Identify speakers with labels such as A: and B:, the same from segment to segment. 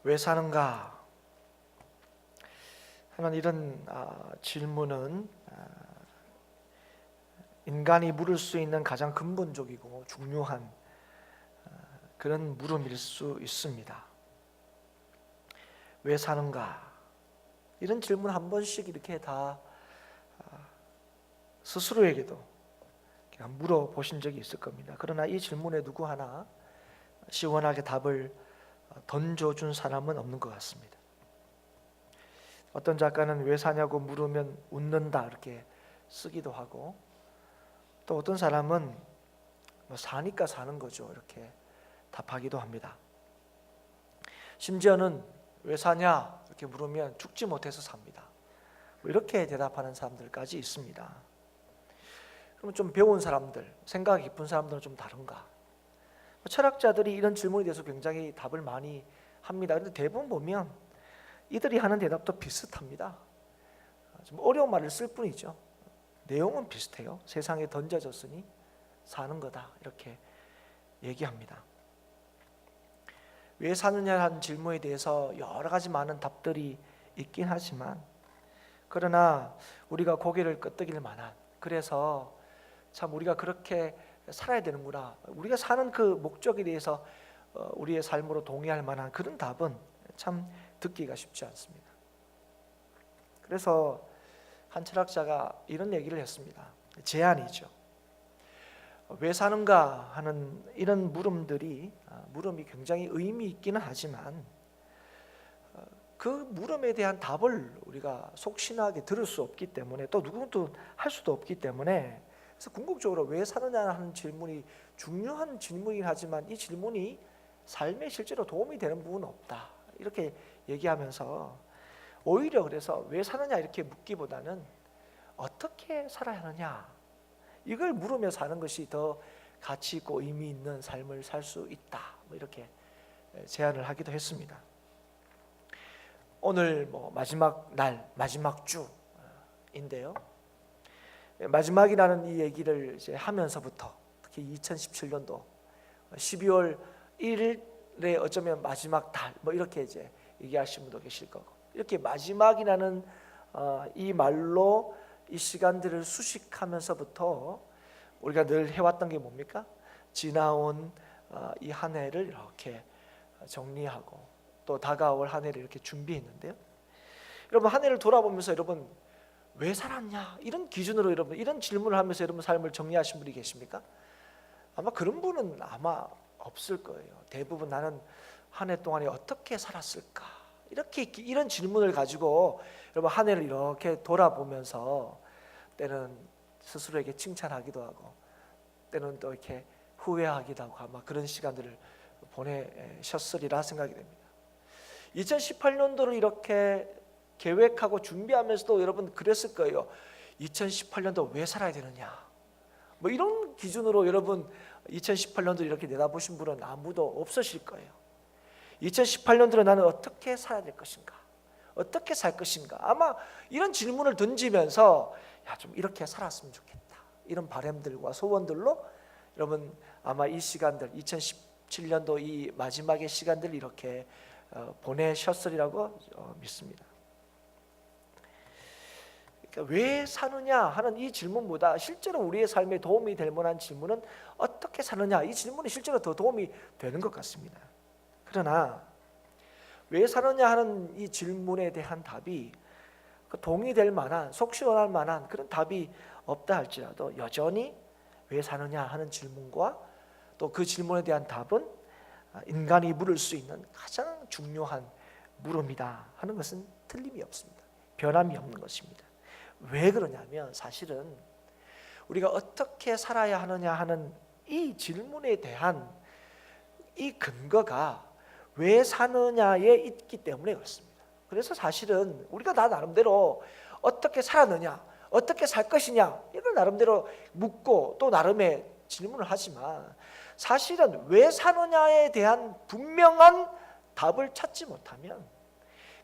A: 왜 사는가 하는 이런 질문은 인간이 물을 수 있는 가장 근본적이고 중요한 그런 물음일 수 있습니다. 왜 사는가? 이런 질문 한 번씩 이렇게 다 스스로에게도 물어보신 적이 있을 겁니다. 그러나 이 질문에 누구 하나 시원하게 답을 던져준 사람은 없는 것 같습니다. 어떤 작가는 왜 사냐고 물으면 웃는다 이렇게 쓰기도 하고, 또 어떤 사람은 사니까 사는 거죠 이렇게 답하기도 합니다. 심지어는 왜 사냐 이렇게 물으면 죽지 못해서 삽니다, 이렇게 대답하는 사람들까지 있습니다. 그럼 좀 배운 사람들, 생각 깊은 사람들은 좀 다른가? 철학자들이 이런 질문에 대해서 굉장히 답을 많이 합니다. 그런데 대부분 보면 이들이 하는 대답도 비슷합니다. 좀 어려운 말을 쓸 뿐이죠. 내용은 비슷해요. 세상에 던져졌으니 사는 거다 이렇게 얘기합니다. 왜 사느냐는 질문에 대해서 여러 가지 많은 답들이 있긴 하지만, 그러나 우리가 고개를 끄덕일 만한, 그래서 참 우리가 그렇게 살아야 되는구나, 우리가 사는 그 목적에 대해서 우리의 삶으로 동의할 만한 그런 답은 참 듣기가 쉽지 않습니다. 그래서 한 철학자가 이런 얘기를 했습니다. 제안이죠. 왜 사는가 하는 이런 물음이 굉장히 의미 있기는 하지만 그 물음에 대한 답을 우리가 속신하게 들을 수 없기 때문에, 또 누구도 할 수도 없기 때문에, 그래서 궁극적으로 왜 사느냐 하는 질문이 중요한 질문이긴 하지만 이 질문이 삶에 실제로 도움이 되는 부분은 없다 이렇게 얘기하면서, 오히려 그래서 왜 사느냐 이렇게 묻기보다는 어떻게 살아야 하느냐 이걸 물으며 사는 것이 더 가치 있고 의미 있는 삶을 살 수 있다, 이렇게 제안을 하기도 했습니다. 오늘 마지막 날, 마지막 주인데요, 마지막이라는 이 얘기를 이제 하면서부터 특히 2017년도 12월 1일에 어쩌면 마지막 달 이렇게 이제 얘기하시는 분도 계실 거고, 이렇게 마지막이라는 이 말로 이 시간들을 수식하면서부터 우리가 늘 해왔던 게 뭡니까? 지나온 이 한 해를 이렇게 정리하고 또 다가올 한 해를 이렇게 준비했는데요, 여러분 한 해를 돌아보면서 여러분 왜 살았냐 이런 기준으로 여러분 이런 질문을 하면서 여러분 삶을 정리하신 분이 계십니까? 아마 그런 분은 아마 없을 거예요. 대부분 나는 한 해 동안에 어떻게 살았을까 이런 질문을 가지고 여러분 한 해를 이렇게 돌아보면서 때는 스스로에게 칭찬하기도 하고 때는 또 이렇게 후회하기도 하고 아마 그런 시간들을 보내셨으리라 생각이 됩니다. 2018년도를 이렇게 계획하고 준비하면서도 여러분 그랬을 거예요. 2018년도 왜 살아야 되느냐 이런 기준으로 여러분 2018년도 이렇게 내다보신 분은 아무도 없으실 거예요. 2018년도에 나는 어떻게 살아야 될 것인가, 어떻게 살 것인가, 아마 이런 질문을 던지면서 좀 이렇게 살았으면 좋겠다 이런 바람들과 소원들로 여러분 아마 이 시간들 2017년도 이 마지막의 시간들을 이렇게 보내셨으리라고 믿습니다. 그러니까 왜 사느냐 하는 이 질문보다 실제로 우리의 삶에 도움이 될 만한 질문은 어떻게 사느냐, 이 질문이 실제로 더 도움이 되는 것 같습니다. 그러나 왜 사느냐 하는 이 질문에 대한 답이 동의될 만한, 속 시원할 만한 그런 답이 없다 할지라도 여전히 왜 사느냐 하는 질문과 또 그 질문에 대한 답은 인간이 물을 수 있는 가장 중요한 물음이다 하는 것은 틀림이 없습니다. 변함이 없는 것입니다. 왜 그러냐면 사실은 우리가 어떻게 살아야 하느냐 하는 이 질문에 대한 이 근거가 왜 사느냐에 있기 때문에 그렇습니다. 그래서 사실은 우리가 다 나름대로 어떻게 살았느냐, 어떻게 살 것이냐 이걸 나름대로 묻고 또 나름의 질문을 하지만 사실은 왜 사느냐에 대한 분명한 답을 찾지 못하면,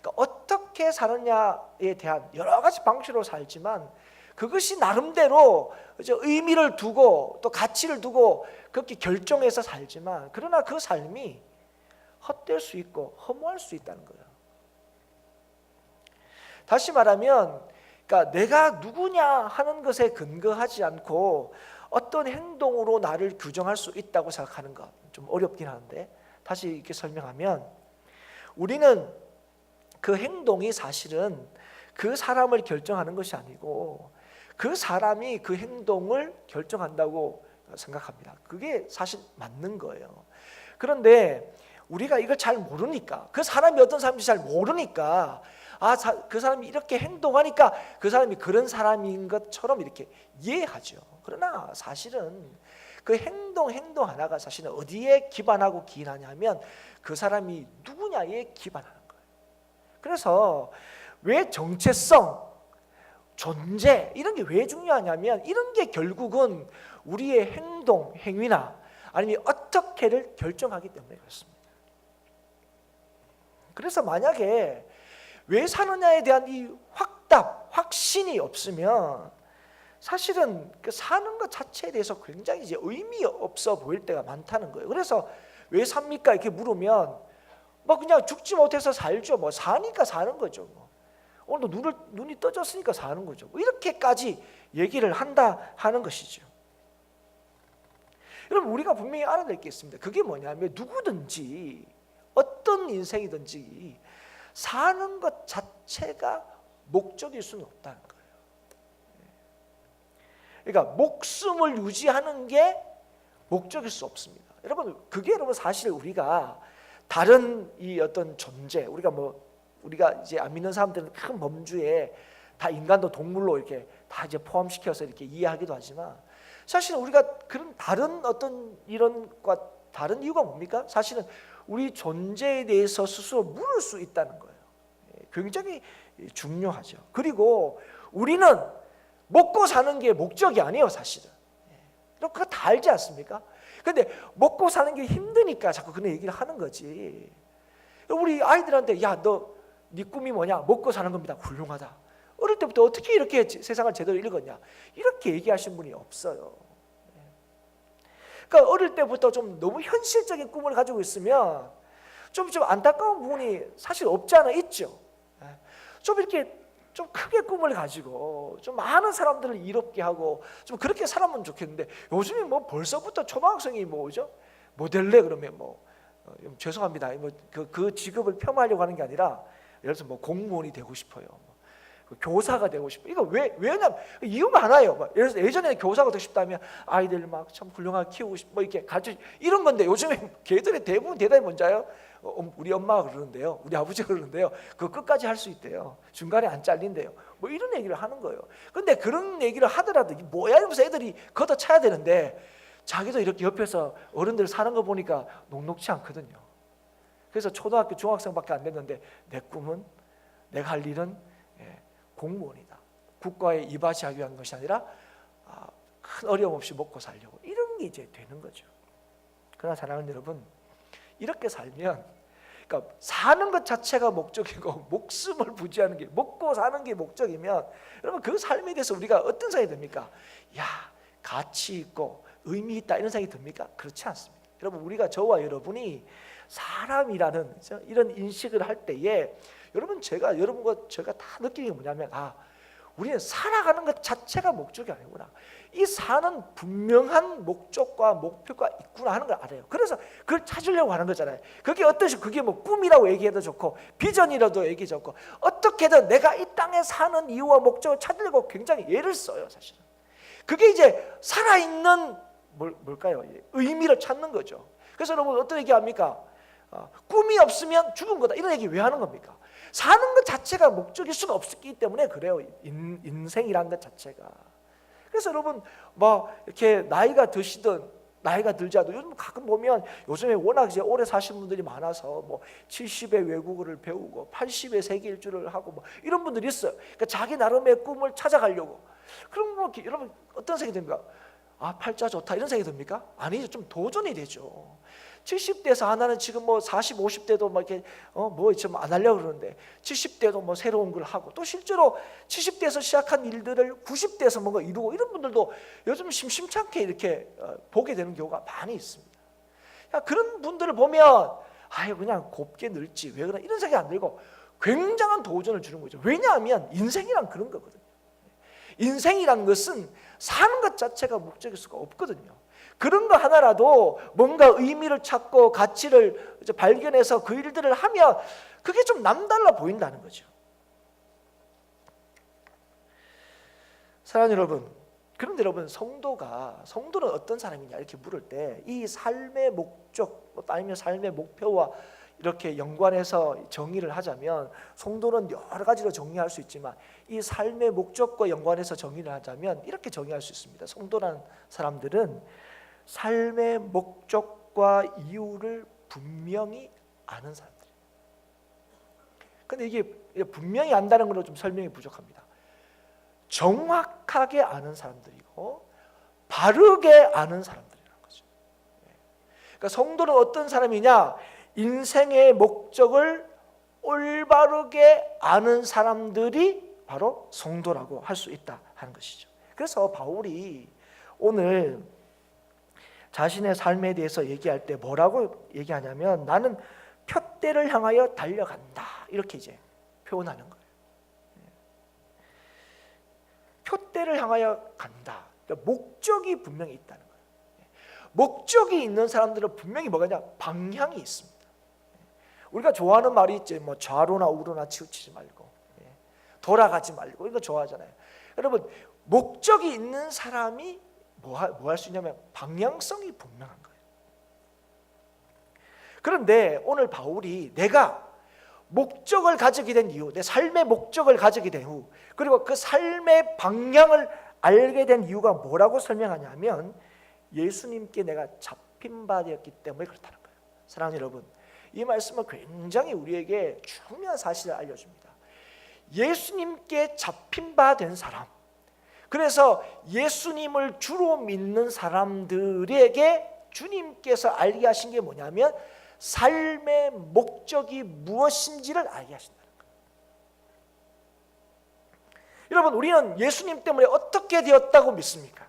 A: 그러니까 어떻게 사느냐에 대한 여러 가지 방식으로 살지만 그것이 나름대로 의미를 두고 또 가치를 두고 그렇게 결정해서 살지만, 그러나 그 삶이 헛될 수 있고 허무할 수 있다는 거예요. 다시 말하면 그러니까 내가 누구냐 하는 것에 근거하지 않고 어떤 행동으로 나를 규정할 수 있다고 생각하는 것 좀 어렵긴 하는데, 다시 이렇게 설명하면 우리는 그 행동이 사실은 그 사람을 결정하는 것이 아니고 그 사람이 그 행동을 결정한다고 생각합니다. 그게 사실 맞는 거예요. 그런데 우리가 이걸 잘 모르니까, 그 사람이 어떤 사람인지 잘 모르니까 그 사람이 이렇게 행동하니까 그 사람이 그런 사람인 것처럼 이렇게 이해하죠. 그러나 사실은 그 행동 하나가 사실은 어디에 기반하고 기인하냐면 그 사람이 누구냐에 기반하는 거예요. 그래서 왜 정체성, 존재 이런 게 왜 중요하냐면 이런 게 결국은 우리의 행동, 행위나 아니면 어떻게를 결정하기 때문에 그렇습니다. 그래서 만약에 왜 사느냐에 대한 이 확신이 없으면 사실은 그 사는 것 자체에 대해서 굉장히 이제 의미 없어 보일 때가 많다는 거예요. 그래서 왜 삽니까? 이렇게 물으면 뭐 그냥 죽지 못해서 살죠. 뭐 사니까 사는 거죠. 뭐 오늘도 눈이 떠졌으니까 사는 거죠. 뭐 이렇게까지 얘기를 한다 하는 것이죠. 여러분, 우리가 분명히 알아야 될 게 있습니다. 그게 뭐냐면 누구든지 어떤 인생이든지 사는 것 자체가 목적일 수는 없다는 거예요. 그러니까 목숨을 유지하는 게 목적일 수 없습니다. 여러분, 그게 여러분 사실 우리가 다른 이 어떤 존재, 우리가 이제 안 믿는 사람들은 큰 범주에 다 인간도 동물로 이렇게 다 이제 포함시켜서 이렇게 이해하기도 하지만 사실은 우리가 그런 다른 어떤 이런과 다른 이유가 뭡니까? 사실은 우리 존재에 대해서 스스로 물을 수 있다는 거예요. 굉장히 중요하죠. 그리고 우리는 먹고 사는 게 목적이 아니에요, 사실은. 여러분, 그거 다 알지 않습니까? 근데 먹고 사는 게 힘드니까 자꾸 그런 얘기를 하는 거지. 우리 아이들한테 네 꿈이 뭐냐? 먹고 사는 겁니다. 훌륭하다. 어릴 때부터 어떻게 이렇게 세상을 제대로 읽었냐? 이렇게 얘기하신 분이 없어요. 그러니까 어릴 때부터 좀 너무 현실적인 꿈을 가지고 있으면 좀 안타까운 부분이 사실 없지 않아 있죠. 좀 이렇게 좀 크게 꿈을 가지고 좀 많은 사람들을 이롭게 하고 좀 그렇게 살았으면 좋겠는데, 요즘에 뭐 벌써부터 초등학생이 뭐죠? 모델래 그러면 죄송합니다. 그 직업을 폄하하려고 하는 게 아니라 예를 들어서 공무원이 되고 싶어요. 교사가 되고 싶어. 이거 왜냐면 이유가 하나예요. 예를 들어서 예전에 교사가 되고 싶다면 아이들 막 참 훌륭하게 키우고 싶고 이렇게 가르쳐 이런 건데, 요즘에 걔들의 대부분 대답이 뭔지 알아요? 우리 엄마가 그러는데요, 우리 아버지가 그러는데요, 그거 끝까지 할 수 있대요. 중간에 안 잘린대요. 뭐 이런 얘기를 하는 거예요. 근데 그런 얘기를 하더라도 뭐야 이러면서 애들이 걷어차야 되는데 자기도 이렇게 옆에서 어른들 사는 거 보니까 녹록치 않거든요. 그래서 초등학교 중학생밖에 안 됐는데 내 꿈은, 내가 할 일은 공무원이다. 국가에 이바지하기 위한 것이 아니라 큰 어려움 없이 먹고 살려고, 이런 게 이제 되는 거죠. 그러나 사랑하는 여러분, 이렇게 살면, 그러니까 사는 것 자체가 목적이고 목숨을 부지하는 게, 먹고 사는 게 목적이면 여러분 그 삶에 대해서 우리가 어떤 생각이 듭니까? 가치 있고 의미 있다 이런 생각이 듭니까? 그렇지 않습니다. 여러분, 우리가 저와 여러분이 사람이라는 이런 인식을 할 때에 여러분과 제가 다 느끼는 게 뭐냐면 우리는 살아가는 것 자체가 목적이 아니구나. 이 사는 분명한 목적과 목표가 있구나 하는 걸 알아요. 그래서 그걸 찾으려고 하는 거잖아요. 그게 그게 뭐 꿈이라고 얘기해도 좋고 비전이라도 얘기 좋고, 어떻게든 내가 이 땅에 사는 이유와 목적을 찾으려고 굉장히 애를 써요, 사실은. 그게 이제 살아있는 뭘까요? 의미를 찾는 거죠. 그래서 여러분 어떤 얘기합니까? 꿈이 없으면 죽은 거다, 이런 얘기 왜 하는 겁니까? 사는 것 자체가 목적일 수가 없기 때문에 그래요. 인생이라는 것 자체가. 그래서 여러분 이렇게 나이가 드시든 나이가 들지 않아도 요즘 가끔 보면 요즘에 워낙 이제 오래 사신 분들이 많아서 70에 외국어를 배우고 80에 세계 일주를 하고 이런 분들이 있어요. 그러니까 자기 나름의 꿈을 찾아가려고. 그럼 여러분 어떤 생각이 듭니까? 팔자 좋다 이런 생각이 듭니까? 아니죠. 좀 도전이 되죠. 70대에서 나는 지금 40, 50대도 이렇게 좀 안 하려고 그러는데 70대도 새로운 걸 하고, 또 실제로 70대에서 시작한 일들을 90대에서 뭔가 이루고, 이런 분들도 요즘 심심찮게 이렇게 보게 되는 경우가 많이 있습니다. 그런 분들을 보면 아유 그냥 곱게 늙지 왜 그래 이런 생각이 안 들고 굉장한 도전을 주는 거죠. 왜냐하면 인생이란 그런 거거든요. 인생이란 것은 사는 것 자체가 목적일 수가 없거든요. 그런 거 하나라도 뭔가 의미를 찾고 가치를 발견해서 그 일들을 하면 그게 좀 남달라 보인다는 거죠. 사랑하는 여러분, 그런데 여러분 성도는 어떤 사람이냐 이렇게 물을 때 이 삶의 목적 아니면 삶의 목표와 이렇게 연관해서 정의를 하자면 성도는 여러 가지로 정의할 수 있지만 이 삶의 목적과 연관해서 정의를 하자면 이렇게 정의할 수 있습니다. 성도라는 사람들은 삶의 목적과 이유를 분명히 아는 사람들이에요. 그런데 이게 분명히 안다는 걸로 좀 설명이 부족합니다. 정확하게 아는 사람들이고 바르게 아는 사람들이라는 거죠. 그러니까 성도는 어떤 사람이냐? 인생의 목적을 올바르게 아는 사람들이 바로 성도라고 할 수 있다 하는 것이죠. 그래서 바울이 오늘 자신의 삶에 대해서 얘기할 때 뭐라고 얘기하냐면 나는 표대를 향하여 달려간다 이렇게 이제 표현하는 거예요. 표대를 향하여 간다. 그러니까 목적이 분명히 있다는 거예요. 목적이 있는 사람들은 분명히 뭐가냐? 방향이 있습니다. 우리가 좋아하는 말이 있지, 뭐 좌로나 우로나 치우치지 말고, 돌아가지 말고 이거 좋아하잖아요. 여러분 목적이 있는 사람이 뭐 할 수 있냐면 방향성이 분명한 거예요. 그런데 오늘 바울이 내가 목적을 가지게 된 이유, 내 삶의 목적을 가지게 된 이유, 그리고 그 삶의 방향을 알게 된 이유가 뭐라고 설명하냐면 예수님께 내가 잡힌 바 되었기 때문에 그렇다는 거예요. 사랑하는 여러분, 이 말씀은 굉장히 우리에게 중요한 사실을 알려줍니다. 예수님께 잡힌 바 된 사람, 그래서 예수님을 주로 믿는 사람들에게 주님께서 알게 하신 게 뭐냐면 삶의 목적이 무엇인지를 알게 하신다는 거예요. 여러분 우리는 예수님 때문에 어떻게 되었다고 믿습니까?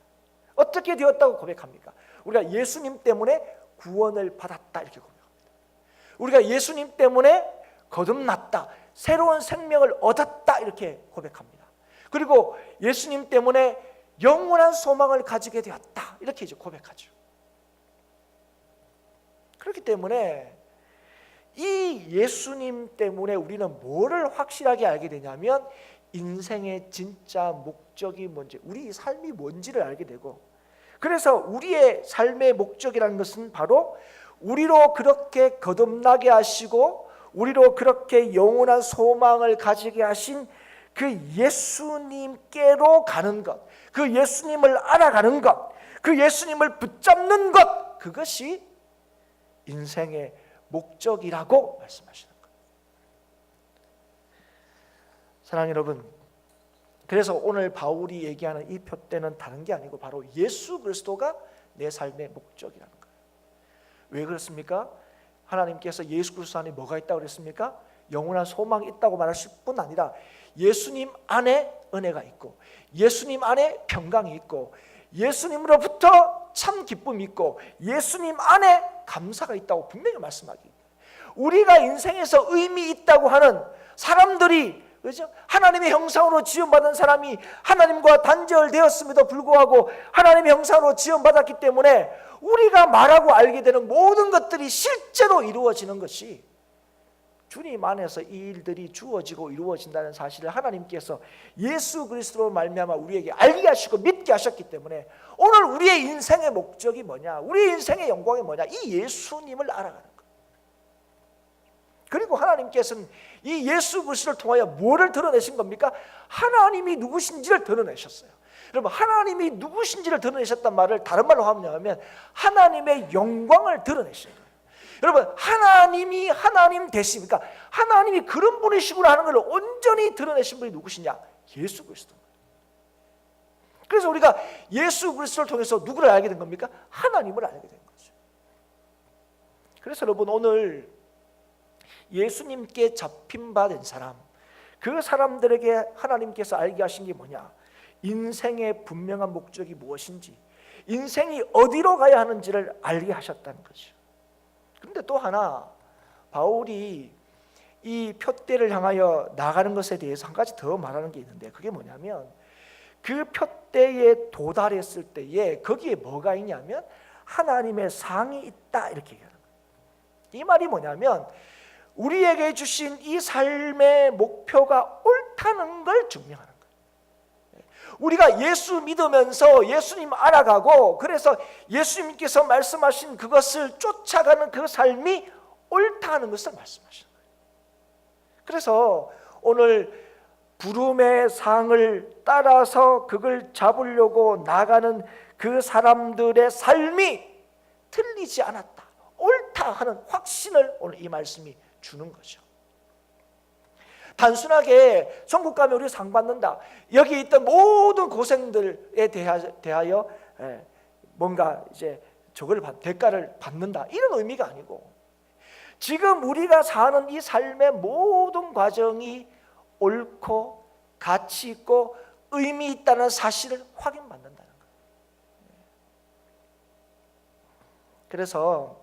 A: 어떻게 되었다고 고백합니까? 우리가 예수님 때문에 구원을 받았다 이렇게 고백합니다. 우리가 예수님 때문에 거듭났다, 새로운 생명을 얻었다 이렇게 고백합니다. 그리고 예수님 때문에 영원한 소망을 가지게 되었다 이렇게 이제 고백하죠. 그렇기 때문에 이 예수님 때문에 우리는 뭐를 확실하게 알게 되냐면 인생의 진짜 목적이 뭔지, 우리 삶이 뭔지를 알게 되고, 그래서 우리의 삶의 목적이라는 것은 바로 우리로 그렇게 거듭나게 하시고 우리로 그렇게 영원한 소망을 가지게 하신 그 예수님께로 가는 것, 그 예수님을 알아가는 것, 그 예수님을 붙잡는 것, 그것이 인생의 목적이라고 말씀하시는 거예요. 사랑하는 여러분, 그래서 오늘 바울이 얘기하는 이 표대는 다른 게 아니고 바로 예수 그리스도가 내 삶의 목적이라는 거예요. 왜 그렇습니까? 하나님께서 예수 그리스도 안에 뭐가 있다고 그랬습니까? 영원한 소망이 있다고 말하실 뿐 아니라 예수님 안에 은혜가 있고 예수님 안에 평강이 있고 예수님으로부터 참 기쁨이 있고 예수님 안에 감사가 있다고 분명히 말씀하기. 우리가 인생에서 의미 있다고 하는 사람들이, 그렇죠? 하나님의 형상으로 지음받은 사람이 하나님과 단절되었음에도 불구하고 하나님의 형상으로 지음받았기 때문에 우리가 말하고 알게 되는 모든 것들이 실제로 이루어지는 것이 주님 안에서 이 일들이 주어지고 이루어진다는 사실을 하나님께서 예수 그리스도로 말미암아 우리에게 알게 하시고 믿게 하셨기 때문에 오늘 우리의 인생의 목적이 뭐냐, 우리의 인생의 영광이 뭐냐, 이 예수님을 알아가는 거예요. 그리고 하나님께서는 이 예수 그리스도를 통하여 뭐를 드러내신 겁니까? 하나님이 누구신지를 드러내셨어요. 여러분, 하나님이 누구신지를 드러내셨단 말을 다른 말로 하면 하나님의 영광을 드러내신 거예요. 여러분, 하나님이 하나님 되십니까? 하나님이 그런 분이시구나 하는 걸 온전히 드러내신 분이 누구시냐? 예수 그리스도. 그래서 우리가 예수 그리스도를 통해서 누구를 알게 된 겁니까? 하나님을 알게 된 거죠. 그래서 여러분, 오늘 예수님께 잡힌 바 된 사람, 그 사람들에게 하나님께서 알게 하신 게 뭐냐? 인생의 분명한 목적이 무엇인지, 인생이 어디로 가야 하는지를 알게 하셨다는 거죠. 그런데 또 하나, 바울이 이 표대를 향하여 나가는 것에 대해서 한 가지 더 말하는 게 있는데, 그게 뭐냐면 그 표대에 도달했을 때에 거기에 뭐가 있냐면 하나님의 상이 있다, 이렇게 얘기하는 거예요. 이 말이 뭐냐면 우리에게 주신 이 삶의 목표가 옳다는 걸 증명하는 거예요. 우리가 예수 믿으면서 예수님 알아가고, 그래서 예수님께서 말씀하신 그것을 쫓아가는 그 삶이 옳다는 것을 말씀하시는 거예요. 그래서 오늘 부름의 상을 따라서 그걸 잡으려고 나가는 그 사람들의 삶이 틀리지 않았다, 옳다 하는 확신을 오늘 이 말씀이 주는 거죠. 단순하게 천국 가면 우리 상 받는다, 여기 있던 모든 고생들에 대하여 뭔가 이제 저걸 대가를 받는다, 이런 의미가 아니고, 지금 우리가 사는 이 삶의 모든 과정이 옳고 가치 있고 의미 있다는 사실을 확인받는다는 거예요. 그래서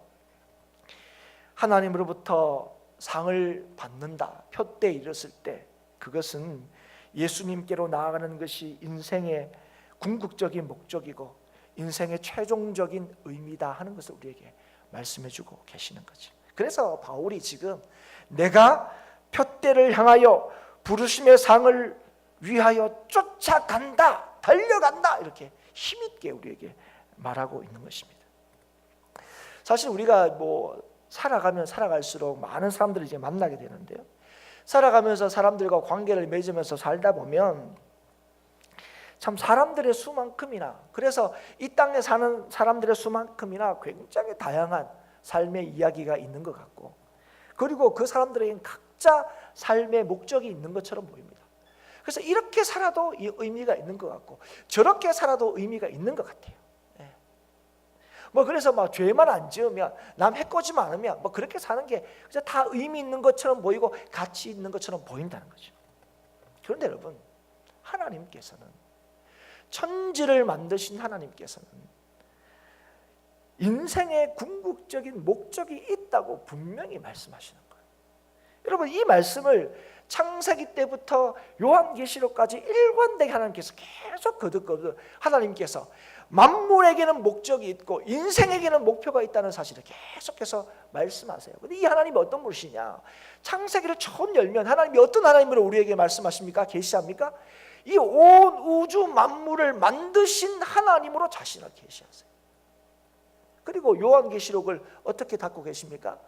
A: 하나님으로부터 상을 받는다, 표대에 이르렀을 때 그것은 예수님께로 나아가는 것이 인생의 궁극적인 목적이고 인생의 최종적인 의미다 하는 것을 우리에게 말씀해주고 계시는 거죠. 그래서 바울이 지금 내가 표대를 향하여 부르심의 상을 위하여 쫓아간다, 달려간다, 이렇게 힘있게 우리에게 말하고 있는 것입니다. 사실 우리가 살아가면 살아갈수록 많은 사람들을 이제 만나게 되는데요, 살아가면서 사람들과 관계를 맺으면서 살다 보면 참 사람들의 수만큼이나, 그래서 이 땅에 사는 사람들의 수만큼이나 굉장히 다양한 삶의 이야기가 있는 것 같고, 그리고 그 사람들에게는 각자 삶의 목적이 있는 것처럼 보입니다. 그래서 이렇게 살아도 의미가 있는 것 같고 저렇게 살아도 의미가 있는 것 같아요. 그래서 막 죄만 안 지으면, 남 해코지만 않으면 그렇게 사는 게 다 의미 있는 것처럼 보이고 가치 있는 것처럼 보인다는 거죠. 그런데 여러분, 하나님께서는, 천지를 만드신 하나님께서는 인생의 궁극적인 목적이 있다고 분명히 말씀하시는 거예요. 여러분, 이 말씀을 창세기 때부터 요한계시록까지 일관되게 하나님께서 계속 거듭거듭 하나님께서 만물에게는 목적이 있고 인생에게는 목표가 있다는 사실을 계속해서 말씀하세요. 근데 이 하나님이 어떤 분이시냐? 창세기를 처음 열면 하나님이 어떤 하나님으로 우리에게 말씀하십니까? 계시합니까? 이 온 우주 만물을 만드신 하나님으로 자신을 계시하세요. 그리고 요한계시록을 어떻게 닫고 계십니까?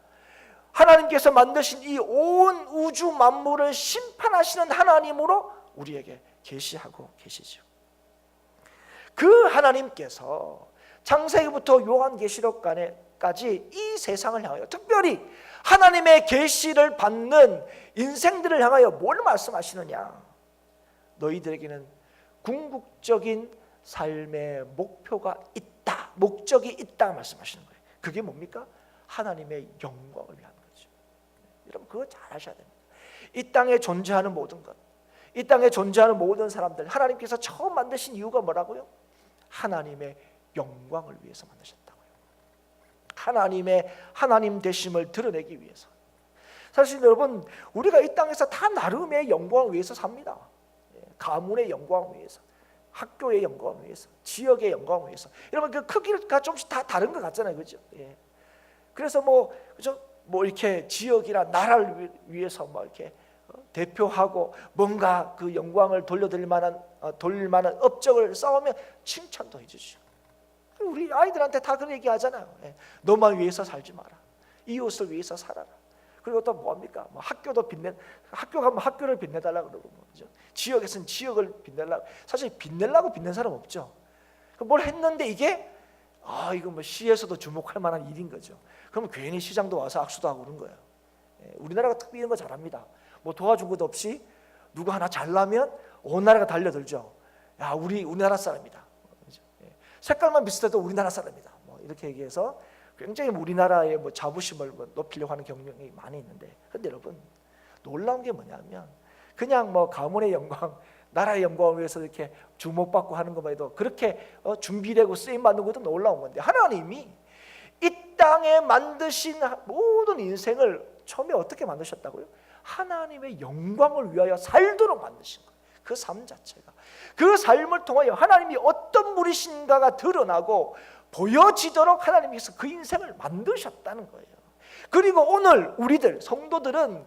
A: 하나님께서 만드신 이 온 우주 만물을 심판하시는 하나님으로 우리에게 계시하고 계시죠. 그 하나님께서 창세기부터 요한계시록까지 이 세상을 향하여, 특별히 하나님의 계시를 받는 인생들을 향하여 뭘 말씀하시느냐? 너희들에게는 궁극적인 삶의 목표가 있다, 목적이 있다 말씀하시는 거예요. 그게 뭡니까? 하나님의 영광을 위한 거죠. 여러분, 그거 잘 아셔야 됩니다. 이 땅에 존재하는 모든 것, 이 땅에 존재하는 모든 사람들, 하나님께서 처음 만드신 이유가 뭐라고요? 하나님의 영광을 위해서 만드셨다고요. 하나님의 하나님 되심을 드러내기 위해서. 사실 여러분, 우리가 이 땅에서 다 나름의 영광을 위해서 sab니다. 가문의 영광을 위해서, 학교의 영광을 위해서, 지역의 영광을 위해서. 여러분, 그 크기가 좀씩 다 다른 것 같잖아요, 그렇죠? 그래서 그죠? 이렇게 지역이나 나라를 위해서 이렇게 대표하고 뭔가 그 영광을 돌릴 만한 업적을 쌓으면 칭찬도 해주죠. 우리 아이들한테 다 그런 얘기 하잖아요. 너만 위해서 살지 마라, 이웃을 위해서 살아라. 그리고 또 뭐합니까? 학교도 학교 가면 학교를 빛내달라 그러고, 그죠? 지역에서는 지역을 빛내려고. 사실 빛내려고 빛낸 사람 없죠. 뭘 했는데 이게 이거 시에서도 주목할 만한 일인 거죠. 그러면 괜히 시장도 와서 악수도 하고 그런 거예요. 우리나라가 특히 이런 거 잘합니다. 도와준 것도 없이 누구 하나 잘나면 온 나라가 달려들죠. 야, 우리나라 사람이다. 색깔만 비슷해도 우리나라 사람이다. 이렇게 얘기해서 굉장히 우리나라의 자부심을 높이려고 하는 경향이 많이 있는데, 그런데 여러분, 놀라운 게 뭐냐면 그냥 가문의 영광, 나라의 영광을 위해서 이렇게 주목받고 하는 것만 해도 그렇게 준비되고 쓰임받는 것도 놀라운 건데, 하나님이 이 땅에 만드신 모든 인생을 처음에 어떻게 만드셨다고요? 하나님의 영광을 위하여 살도록 만드신 거예요. 그 삶 자체가, 그 삶을 통하여 하나님이 어떤 분이신가가 드러나고 보여지도록 하나님께서 그 인생을 만드셨다는 거예요. 그리고 오늘 우리들 성도들은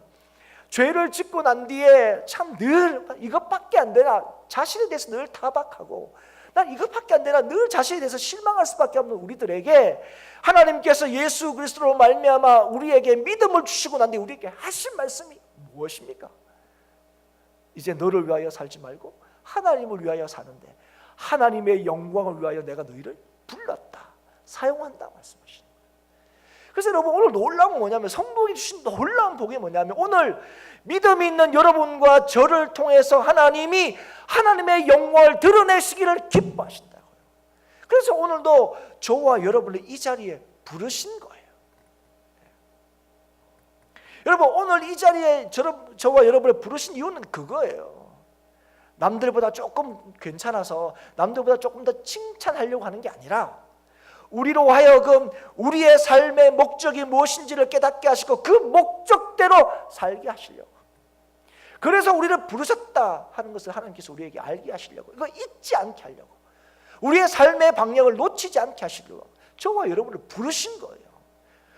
A: 죄를 짓고 난 뒤에 참 늘 이것밖에 안 되나, 자신에 대해서 늘 타박하고 난 이것밖에 안 되나 늘 자신에 대해서 실망할 수밖에 없는 우리들에게 하나님께서 예수 그리스도로 말미암아 우리에게 믿음을 주시고 난 뒤에 우리에게 하신 말씀이 무엇입니까? 이제 너를 위하여 살지 말고 하나님을 위하여 사는데 하나님의 영광을 위하여 내가 너희를 불렀다, 사용한다 말씀하시는 거예요. 그래서 여러분, 오늘 놀라운 건 뭐냐면, 성도이 주신 놀라운 복이 뭐냐면, 오늘 믿음이 있는 여러분과 저를 통해서 하나님이 하나님의 영광을 드러내시기를 기뻐하신다고요. 그래서 오늘도 저와 여러분을 이 자리에 부르신 거예요. 여러분, 오늘 이 자리에 저와 여러분을 부르신 이유는 그거예요. 남들보다 조금 괜찮아서 남들보다 조금 더 칭찬하려고 하는 게 아니라, 우리로 하여금 우리의 삶의 목적이 무엇인지를 깨닫게 하시고 그 목적대로 살게 하시려고, 그래서 우리를 부르셨다 하는 것을 하나님께서 우리에게 알게 하시려고, 이거 잊지 않게 하려고, 우리의 삶의 방향을 놓치지 않게 하시려고 저와 여러분을 부르신 거예요.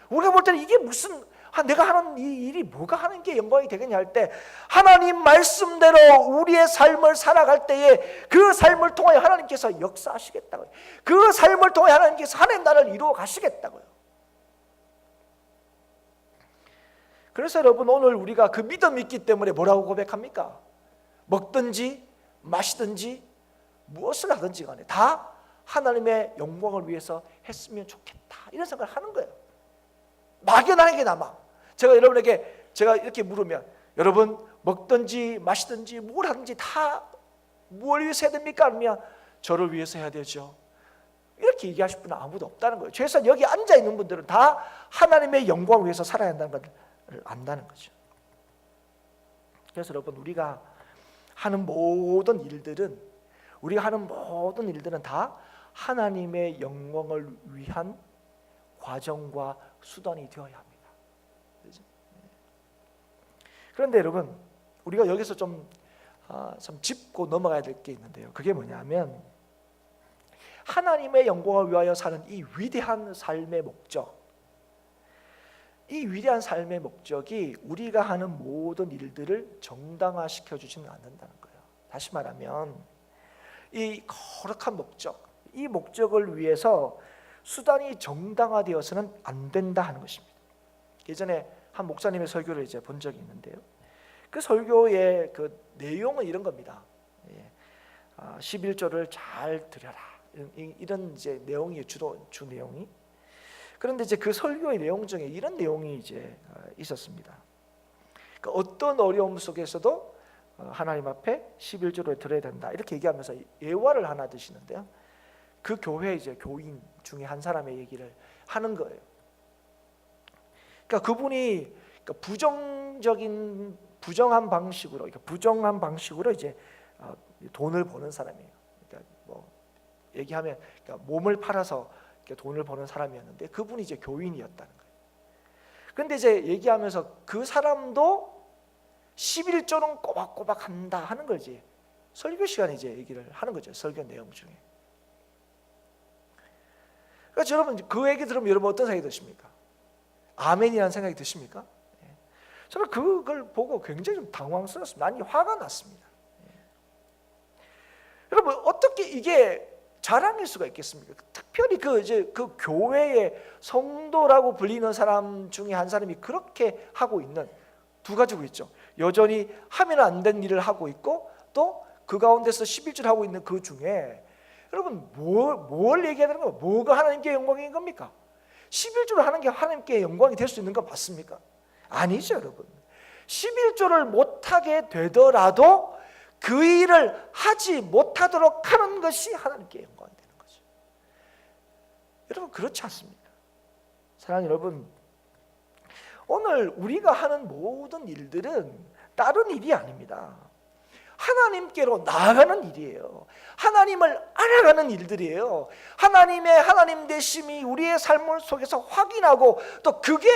A: 우리가 볼 때는 이게 무슨, 내가 하는 이 일이 뭐가 하는 게 영광이 되겠냐 할 때, 하나님 말씀대로 우리의 삶을 살아갈 때에 그 삶을 통하여 하나님께서 역사하시겠다고요. 그 삶을 통하여 하나님께서 하나님 나라를 이루어 가시겠다고요. 그래서 여러분, 오늘 우리가 그 믿음이 있기 때문에 뭐라고 고백합니까? 먹든지 마시든지 무엇을 하든지 간에 다 하나님의 영광을 위해서 했으면 좋겠다, 이런 생각을 하는 거예요. 막연하게 남아. 제가 여러분에게 제가 이렇게 물으면, 여러분 먹든지 마시든지 뭘 하든지 다 뭘 위해서 해야 됩니까? 아니면 저를 위해서 해야 되죠, 이렇게 얘기하실 분은 아무도 없다는 거예요. 최소한 여기 앉아있는 분들은 다 하나님의 영광을 위해서 살아야 한다는 걸 안다는 거죠. 그래서 여러분, 우리가 하는 모든 일들은 다 하나님의 영광을 위한 과정과 수단이 되어야 합니다. 그렇죠? 그런데 여러분, 우리가 여기서 좀 짚고 넘어가야 될 게 있는데요. 그게 뭐냐면, 하나님의 영광을 위하여 사는 이 위대한 삶의 목적, 이 위대한 삶의 목적이 우리가 하는 모든 일들을 정당화시켜 주지는 않는다는 거예요. 다시 말하면, 이 거룩한 목적, 이 목적을 위해서 수단이 정당화되어서는 안 된다 하는 것입니다. 예전에 한 목사님의 설교를 이제 본 적이 있는데요. 그 설교의 그 내용은 이런 겁니다. 11조를 잘 드려라, 이런 이제 내용이 주 내용이. 그런데 이제 그 설교의 내용 중에 이런 내용이 이제 있었습니다. 그러니까 어떤 어려움 속에서도 하나님 앞에 11조를 드려야 된다, 이렇게 얘기하면서 예화를 하나 드시는데요. 그 교회 이제 교인 중에 한 사람의 얘기를 하는 거예요. 그러니까 그분이 부정한 방식으로 이제 돈을 버는 사람이에요. 그러니까 뭐 얘기하면 몸을 팔아서 돈을 버는 사람이었는데, 그분이 이제 교인이었다는 거예요. 그런데 이제 얘기하면서 그 사람도 11조는 꼬박꼬박 한다 하는 걸 이제 설교 시간에 이제 얘기를 하는 거죠. 설교 내용 중에. 그러니까 여러분, 그 얘기 들으면 여러분 어떤 생각이 드십니까? 아멘이라는 생각이 드십니까? 저는 그걸 보고 굉장히 좀 당황스러웠습니다. 아니, 화가 났습니다. 여러분, 어떻게 이게 자랑일 수가 있겠습니까? 특별히 그 교회의 성도라고 불리는 사람 중에 한 사람이 그렇게 하고 있는, 두 가지고 있죠. 여전히 하면 안 되는 일을 하고 있고, 또 그 가운데서 11조를 하고 있는 그 중에, 여러분 뭘 얘기해야 되는 거예요? 뭐가 하나님께 영광인 겁니까? 11조를 하는 게 하나님께 영광이 될 수 있는 건 맞습니까? 아니죠, 여러분. 11조를 못하게 되더라도 그 일을 하지 못하도록 하는 것이 하나님께 영광이 되는 거죠. 여러분, 그렇지 않습니까? 사랑하는 여러분, 오늘 우리가 하는 모든 일들은 다른 일이 아닙니다. 하나님께로 나아가는 일이에요. 하나님을 알아가는 일들이에요. 하나님 되심이 우리의 삶 속에서 확인하고 또 그게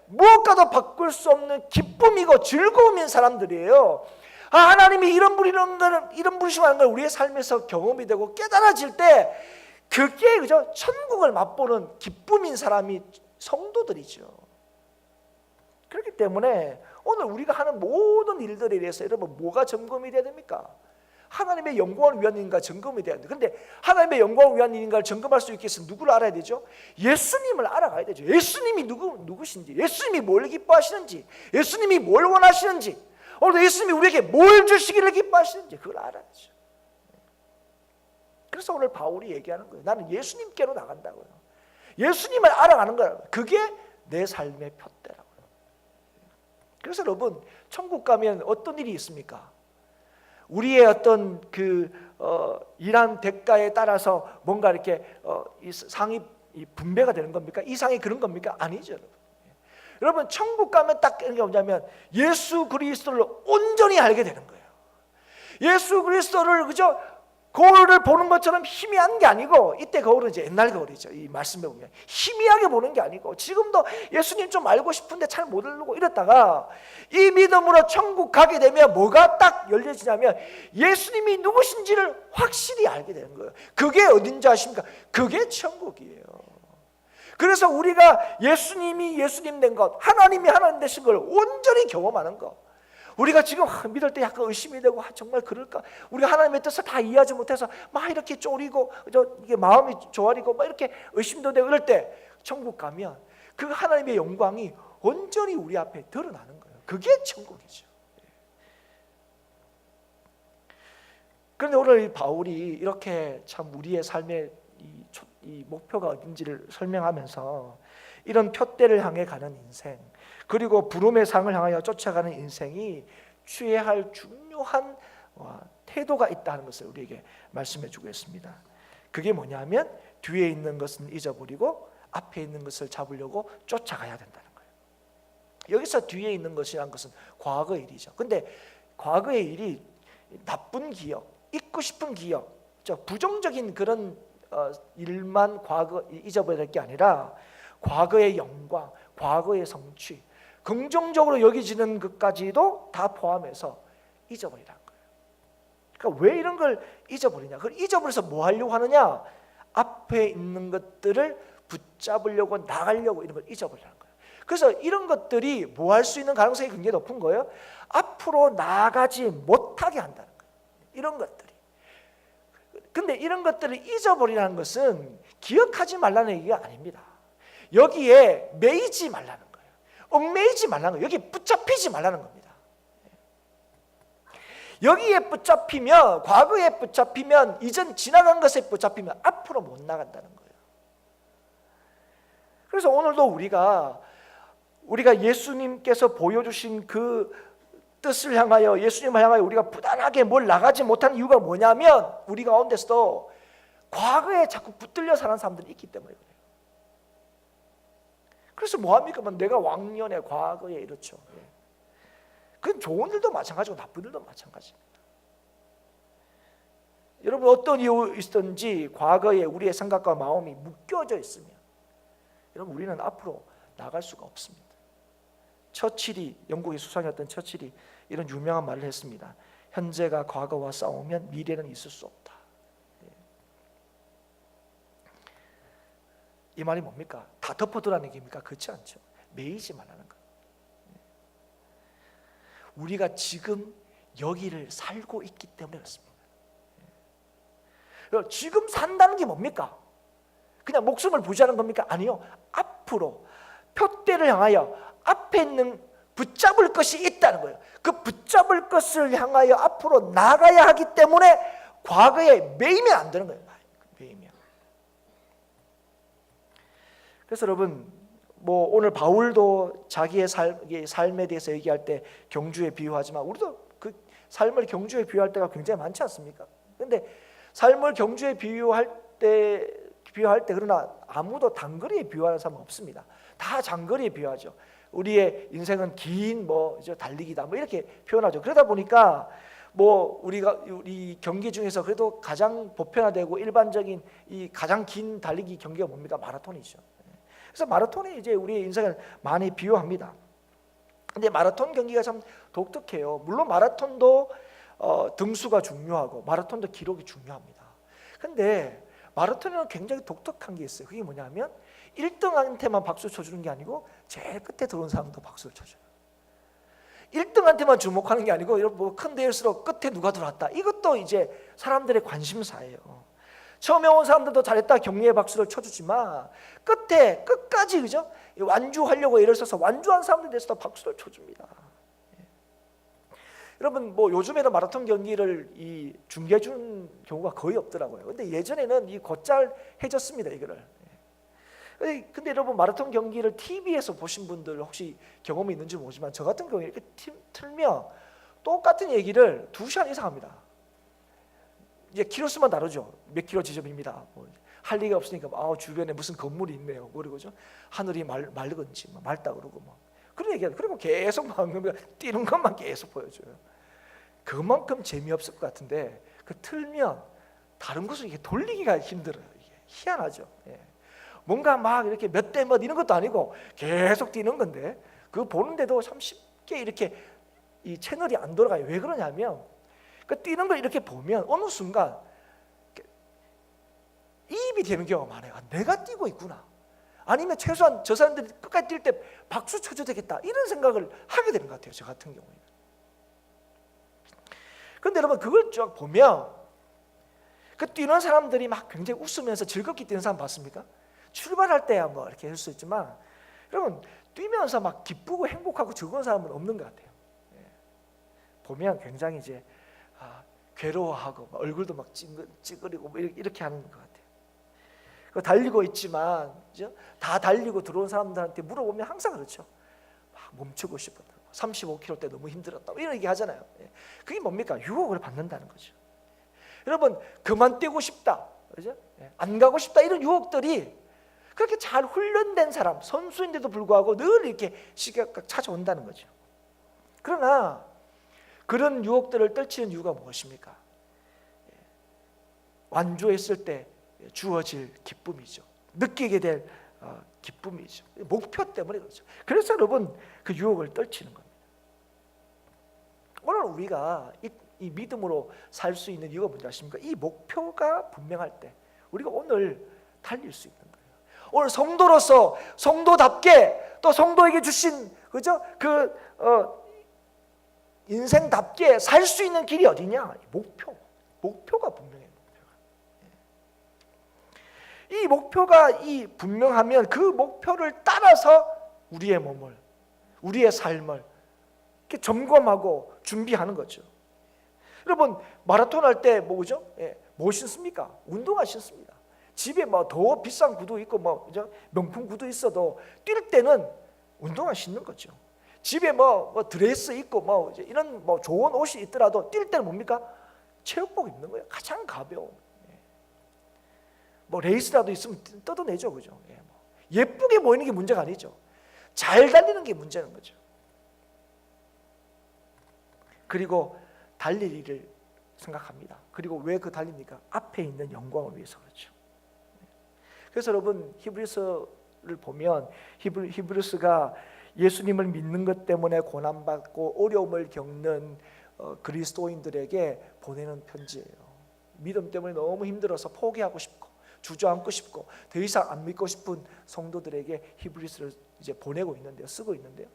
A: 무엇과도 바꿀 수 없는 기쁨이고 즐거움인 사람들이에요. 하나님이 이런 부르심하는 걸 우리의 삶에서 경험이 되고 깨달아질 때 그게 그저 천국을 맛보는 기쁨인 사람이 성도들이죠. 그렇기 때문에 오늘 우리가 하는 모든 일들에 대해서 여러분 뭐가 점검이 돼야 됩니까? 하나님의 영광을 위한 일인가 점검이 돼야 돼요. 그런데 하나님의 영광을 위한 일인가를 점검할 수 있게 해서 누구를 알아야 되죠? 예수님을 알아가야 되죠. 예수님이 누구신지, 예수님이 뭘 기뻐하시는지, 예수님이 뭘 원하시는지, 오늘 예수님이 우리에게 뭘 주시기를 기뻐하시는지 그걸 알아야죠. 그래서 오늘 바울이 얘기하는 거예요. 나는 예수님께로 나간다고요. 예수님을 알아가는 거예요. 그게 내 삶의 표대라고요. 그래서 여러분 천국 가면 어떤 일이 있습니까? 우리의 어떤 일한 대가에 따라서 뭔가 이렇게 이 상이 분배가 되는 겁니까? 이 상이 그런 겁니까? 아니죠, 여러분. 여러분 천국 가면 딱 그런 게 뭐냐면 예수 그리스도를 온전히 알게 되는 거예요. 예수 그리스도를 그저 거울을 보는 것처럼 희미한 게 아니고, 이때 거울은 이제 옛날 거울이죠. 이 말씀에 보면 희미하게 보는 게 아니고, 지금도 예수님 좀 알고 싶은데 잘 못 알고 이랬다가 이 믿음으로 천국 가게 되면 뭐가 딱 열려지냐면 예수님이 누구신지를 확실히 알게 되는 거예요. 그게 어딘지 아십니까? 그게 천국이에요. 그래서 우리가 예수님이 예수님 된 것, 하나님이 하나님 되신 걸 온전히 경험하는 것. 우리가 지금 믿을 때 약간 의심이 되고 정말 그럴까? 우리가 하나님의 뜻을 다 이해하지 못해서 막 이렇게 쫄이고 이게 마음이 조아리고 막 이렇게 의심도 되고 이럴 때 천국 가면 그 하나님의 영광이 온전히 우리 앞에 드러나는 거예요. 그게 천국이죠. 그런데 오늘 바울이 이렇게 참 우리의 삶의 이 목표가 어딘지를 설명하면서 이런 표대를 향해 가는 인생, 그리고 부름의 상을 향하여 쫓아가는 인생이 취해야 할 중요한 태도가 있다는 것을 우리에게 말씀해 주고 있습니다. 그게 뭐냐면 뒤에 있는 것은 잊어버리고 앞에 있는 것을 잡으려고 쫓아가야 된다는 거예요. 여기서 뒤에 있는 것이라는 것은 과거의 일이죠. 근데 과거의 일이 나쁜 기억, 잊고 싶은 기억, 부정적인 그런 일만 잊어버려야 될 게 아니라 과거의 영광, 과거의 성취, 긍정적으로 여기지는 것까지도 다 포함해서 잊어버리라는 거예요. 그러니까 왜 이런 걸 잊어버리냐? 그걸 잊어버려서 뭐 하려고 하느냐? 앞에 있는 것들을 붙잡으려고 나가려고 이런 걸 잊어버리라는 거예요. 그래서 이런 것들이 뭐 할 수 있는 가능성이 굉장히 높은 거예요. 앞으로 나아가지 못하게 한다는 거예요. 이런 것들이. 근데 이런 것들을 잊어버리라는 것은 기억하지 말라는 얘기가 아닙니다. 여기에 매이지 말라는 거예요. 얽매이지 말라는 거예요. 여기에 붙잡히지 말라는 겁니다. 여기에 붙잡히면, 과거에 붙잡히면, 이전 지나간 것에 붙잡히면 앞으로 못 나간다는 거예요. 그래서 오늘도 우리가 예수님께서 보여주신 그 뜻을 향하여, 예수님을 향하여 우리가 부단하게 뭘 나가지 못하는 이유가 뭐냐면 우리 가운데서도 과거에 자꾸 붙들려 사는 사람들이 있기 때문에 그래요. 그래서 뭐합니까? 내가 왕년에 과거에 이렇죠. 그건 좋은 일도 마찬가지고 나쁜 일도 마찬가지입니다. 여러분 어떤 이유 있든지 과거에 우리의 생각과 마음이 묶여져 있으면 여러분 우리는 앞으로 나갈 수가 없습니다. 처칠이, 영국의 수상이었던 처칠이 이런 유명한 말을 했습니다. 현재가 과거와 싸우면 미래는 있을 수 없다. 이 말이 뭡니까? 다 덮어두라는 얘기입니까? 그렇지 않죠. 매이지 말라는 거예요. 우리가 지금 여기를 살고 있기 때문에 그렇습니다. 지금 산다는 게 뭡니까? 그냥 목숨을 부지하는 겁니까? 아니요. 앞으로 표대를 향하여 앞에 있는 붙잡을 것이 있다는 거예요. 그 붙잡을 것을 향하여 앞으로 나가야 하기 때문에 과거에 매이면 안 되는 거예요. 매이면. 그래서 여러분 오늘 바울도 자기의 삶에 대해서 얘기할 때 경주에 비유하지만 우리도 그 삶을 경주에 비유할 때가 굉장히 많지 않습니까? 그런데 삶을 경주에 비유할 때 그러나 아무도 단거리에 비유하는 사람은 없습니다. 다 장거리에 비유하죠. 우리의 인생은 긴 달리기다 이렇게 표현하죠. 그러다 보니까 뭐 우리 경기 중에서 그래도 가장 보편화되고 일반적인 이 가장 긴 달리기 경기가 뭡니까? 마라톤이죠. 그래서 마라톤이 이제 우리의 인생을 많이 비유합니다. 근데 마라톤 경기가 참 독특해요. 물론 마라톤도 등수가 중요하고 마라톤도 기록이 중요합니다. 근데 마라톤에는 굉장히 독특한 게 있어요. 그게 뭐냐면 1등한테만 박수 쳐주는 게 아니고 제일 끝에 들어온 사람도 박수를 쳐줘요. 1등한테만 주목하는 게 아니고 뭐 큰 대회일수록 끝에 누가 들어왔다, 이것도 이제 사람들의 관심사예요. 처음에 온 사람들도 잘했다 격려의 박수를 쳐주지만 끝에 끝까지 그죠? 완주하려고 애를 써서 완주한 사람들에 대해서도 박수를 쳐줍니다. 여러분 뭐 요즘에는 마라톤 경기를 중계해 주는 경우가 거의 없더라고요. 근데 예전에는 곧잘 해줬습니다 이거를. 근데 여러분 마라톤 경기를 TV에서 보신 분들 혹시 경험이 있는지 모르지만 저 같은 경우에 이렇게 틀면 똑같은 얘기를 2시간 이상 합니다. 이제 키로수만 다르죠. 몇 킬로 지점입니다. 할 리가 없으니까 주변에 무슨 건물이 있네요. 그리고죠 하늘이 맑은지 맑다 그러고 그런 얘기하죠. 그리고 계속 뛰는 것만 계속 보여줘요. 그만큼 재미없을 것 같은데 그 틀면 다른 곳을 이게 돌리기가 힘들어요. 이게 희한하죠. 예. 뭔가 막 이렇게 몇 대 몇 이런 것도 아니고 계속 뛰는 건데 그거 보는데도 참 쉽게 이렇게 이 채널이 안 돌아가요. 왜 그러냐면 그 뛰는 걸 이렇게 보면 어느 순간 이입이 되는 경우가 많아요. 내가 뛰고 있구나. 아니면 최소한 저 사람들이 끝까지 뛸 때 박수 쳐줘야 되겠다 이런 생각을 하게 되는 것 같아요. 저 같은 경우에는. 그런데 여러분 그걸 쭉 보면 그 뛰는 사람들이 막 굉장히 웃으면서 즐겁게 뛰는 사람 봤습니까? 출발할 때야 뭐 이렇게 할 수 있지만 여러분 뛰면서 막 기쁘고 행복하고 즐거운 사람은 없는 것 같아요. 예. 보면 굉장히 이제 괴로워하고 얼굴도 막 찌그리고 이렇게 하는 것 같아요. 그 달리고 있지만 그죠? 다 달리고 들어온 사람들한테 물어보면 항상 그렇죠. 막 멈추고 싶었다. 35km 때 너무 힘들었다. 이런 얘기 하잖아요. 예. 그게 뭡니까? 유혹을 받는다는 거죠. 여러분 그만 뛰고 싶다, 그죠? 예. 안 가고 싶다 이런 유혹들이 그렇게 잘 훈련된 사람, 선수인데도 불구하고 늘 이렇게 시각각 찾아온다는 거죠. 그러나 그런 유혹들을 떨치는 이유가 무엇입니까? 완주했을 때 주어질 기쁨이죠. 느끼게 될 기쁨이죠. 목표 때문에 그렇죠. 그래서 여러분 그 유혹을 떨치는 겁니다. 오늘 우리가 이 믿음으로 살 수 있는 이유가 뭔지 아십니까? 이 목표가 분명할 때 우리가 오늘 달릴 수 있는 거예요. 오늘 성도로서 성도답게 또 성도에게 주신 그죠? 인생답게 살 수 있는 길이 어디냐? 목표가 분명해요. 이 목표가 분명하면 그 목표를 따라서 우리의 몸을, 우리의 삶을 이렇게 점검하고 준비하는 거죠. 여러분 마라톤 할 때 뭐죠? 뭐 신습니까? 운동화 신습니다. 집에 더 비싼 구두 있고 명품 구두 있어도 뛸 때는 운동화 신는 거죠. 집에 드레스 있고 이런 좋은 옷이 있더라도 뛸 때는 뭡니까? 체육복 입는 거예요. 가장 가벼운. 레이스라도 있으면 뜯어내죠, 그죠? 예쁘게 보이는 게 문제가 아니죠. 잘 달리는 게 문제는 거죠. 그리고 달릴 일을 생각합니다. 그리고 왜 달립니까? 앞에 있는 영광을 위해서 그렇죠. 그래서 여러분 히브리서를 보면 히브리서가 예수님을 믿는 것 때문에 고난받고 어려움을 겪는 그리스도인들에게 보내는 편지예요. 믿음 때문에 너무 힘들어서 포기하고 싶고 주저앉고 싶고 더 이상 안 믿고 싶은 성도들에게 히브리서를 이제 보내고 있는데요, 쓰고 있는데요.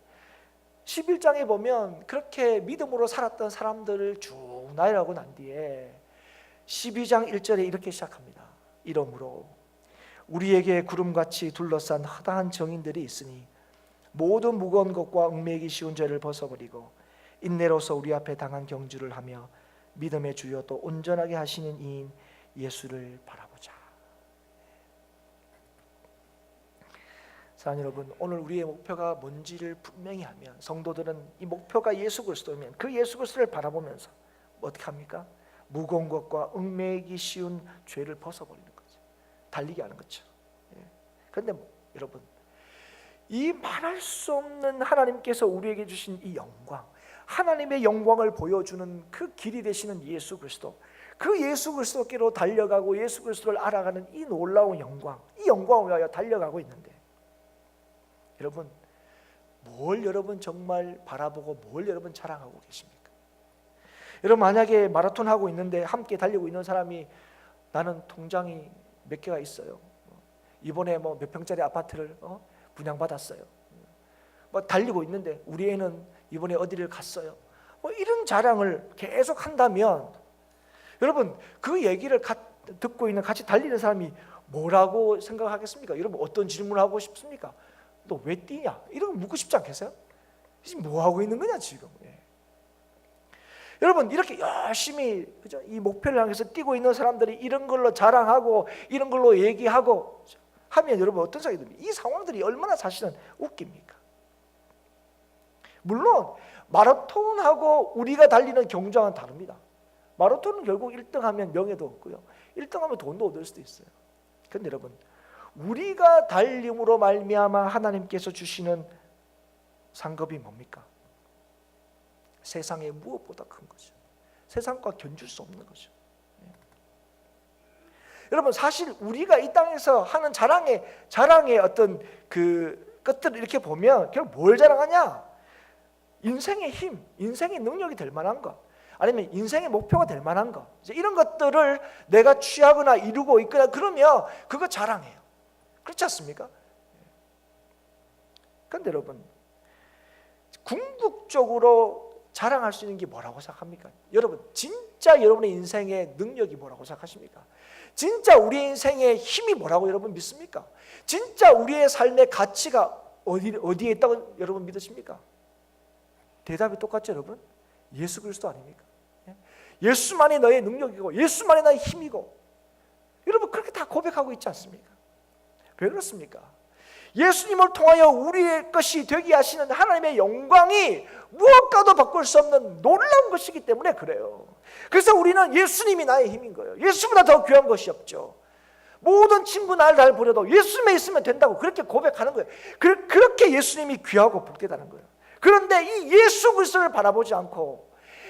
A: 11장에 보면 그렇게 믿음으로 살았던 사람들을 쭉 나열하고 난 뒤에 12장 1절에 이렇게 시작합니다. 이러므로 우리에게 구름같이 둘러싼 허다한 정인들이 있으니 모든 무거운 것과 얽매이기 쉬운 죄를 벗어버리고 인내로서 우리 앞에 당한 경주를 하며 믿음의 주여 또 온전하게 하시는 이인 예수를 바라보자. 사랑하는 여러분, 오늘 우리의 목표가 뭔지를 분명히 하면 성도들은 이 목표가 예수 그리스도면 그 예수 그리스도를 바라보면서 어떻게 합니까? 무거운 것과 얽매이기 쉬운 죄를 벗어버리는 거죠. 달리게 하는 거죠. 그런데 여러분 이 말할 수 없는 하나님께서 우리에게 주신 이 영광, 하나님의 영광을 보여주는 그 길이 되시는 예수 그리스도, 그 예수 그리스도께로 달려가고 예수 그리스도를 알아가는 이 놀라운 영광, 이 영광을 위하여 달려가고 있는데, 여러분 뭘 여러분 정말 바라보고 뭘 여러분 자랑하고 계십니까? 여러분 만약에 마라톤 하고 있는데 함께 달리고 있는 사람이 나는 통장이 몇 개가 있어요, 이번에 뭐 몇 평짜리 아파트를 분양받았어요, 뭐 달리고 있는데 우리 애는 이번에 어디를 갔어요, 뭐 이런 자랑을 계속 한다면 여러분 그 얘기를 듣고 있는 같이 달리는 사람이 뭐라고 생각하겠습니까? 여러분 어떤 질문을 하고 싶습니까? 너 왜 뛰냐? 이런 거 묻고 싶지 않겠어요? 지금 뭐 하고 있는 거냐 지금? 여러분 이렇게 열심히 그죠? 이 목표를 향해서 뛰고 있는 사람들이 이런 걸로 자랑하고 이런 걸로 얘기하고 하면 여러분 어떤 생각이 듭니까? 이 상황들이 얼마나 사실은 웃깁니까? 물론 마라톤하고 우리가 달리는 경주와는 다릅니다. 마라톤은 결국 1등하면 명예도 없고요, 1등하면 돈도 얻을 수도 있어요. 그런데 여러분 우리가 달림으로 말미암아 하나님께서 주시는 상급이 뭡니까? 세상의 무엇보다 큰 것이죠. 세상과 견줄 수 없는 것이죠. 여러분 사실 우리가 이 땅에서 하는 자랑의 어떤 그 것들을 이렇게 보면 결국 뭘 자랑하냐? 인생의 힘, 인생의 능력이 될 만한 것, 아니면 인생의 목표가 될 만한 것, 이런 것들을 내가 취하거나 이루고 있거나 그러면 그거 자랑해요. 그렇지 않습니까? 그런데 여러분 궁극적으로 자랑할 수 있는 게 뭐라고 생각합니까? 여러분 진짜 여러분의 인생의 능력이 뭐라고 생각하십니까? 진짜 우리의 인생의 힘이 뭐라고 여러분 믿습니까? 진짜 우리의 삶의 가치가 어디에 있다고 여러분 믿으십니까? 대답이 똑같죠 여러분? 예수 그리스도 아닙니까? 예수만이 너의 능력이고 예수만이 너의 힘이고, 여러분 그렇게 다 고백하고 있지 않습니까? 왜 그렇습니까? 예수님을 통하여 우리의 것이 되게 하시는 하나님의 영광이 무엇과도 바꿀 수 없는 놀라운 것이기 때문에 그래요. 그래서 우리는 예수님이 나의 힘인 거예요. 예수보다 더 귀한 것이 없죠. 모든 친구 날 버려도 예수님에 있으면 된다고 그렇게 고백하는 거예요. 그렇게 예수님이 귀하고 복되다는 거예요. 그런데 이 예수 그리스도를 바라보지 않고,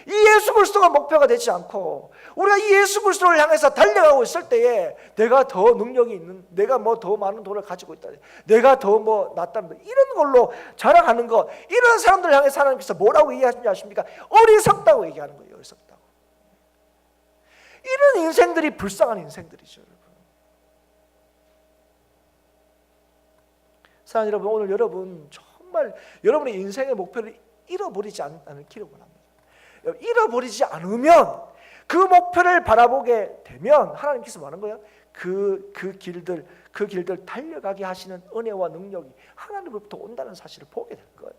A: 이 예수 그리스도가 목표가 되지 않고 우리가 이 예수 그리스도를 향해서 달려가고 있을 때에 내가 더 능력이 있는, 내가 뭐 더 많은 돈을 가지고 있다, 내가 더 뭐 낫다는 거, 이런 걸로 자랑하는 거, 이런 사람들을 향해서 하나님께서 뭐라고 얘기하시는지 아십니까? 어리석다고 얘기하는 거예요. 어리석다고. 이런 인생들이 불쌍한 인생들이죠 여러분. 사랑하는 여러분, 오늘 여러분 정말 여러분의 인생의 목표를 잃어버리지 않기를 원합니다. 잃어버리지 않으면, 그 목표를 바라보게 되면 하나님께서 뭐 하는 거예요? 그 길들 달려가게 하시는 은혜와 능력이 하나님으로부터 온다는 사실을 보게 될 거예요.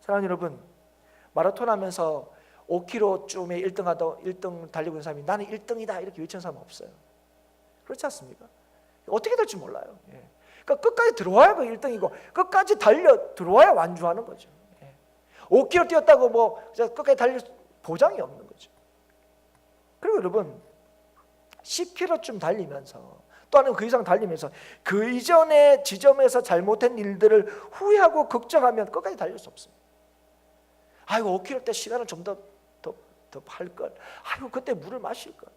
A: 사랑하는 여러분, 마라톤 하면서 5km쯤에 1등 달리고 있는 사람이 나는 1등이다 이렇게 외치는 사람은 없어요. 그렇지 않습니까? 어떻게 될지 몰라요. 그러니까 끝까지 들어와야 그 1등이고 끝까지 달려 들어와야 완주하는 거죠. 5km 뛰었다고 뭐 끝까지 달릴 보장이 없는 거죠. 그리고 여러분 10km쯤 달리면서, 또는 그 이상 달리면서 그 이전의 지점에서 잘못한 일들을 후회하고 걱정하면 끝까지 달릴 수 없습니다. 아이고 5km 때 시간을 좀 더 할 걸, 아이고 그때 물을 마실 걸,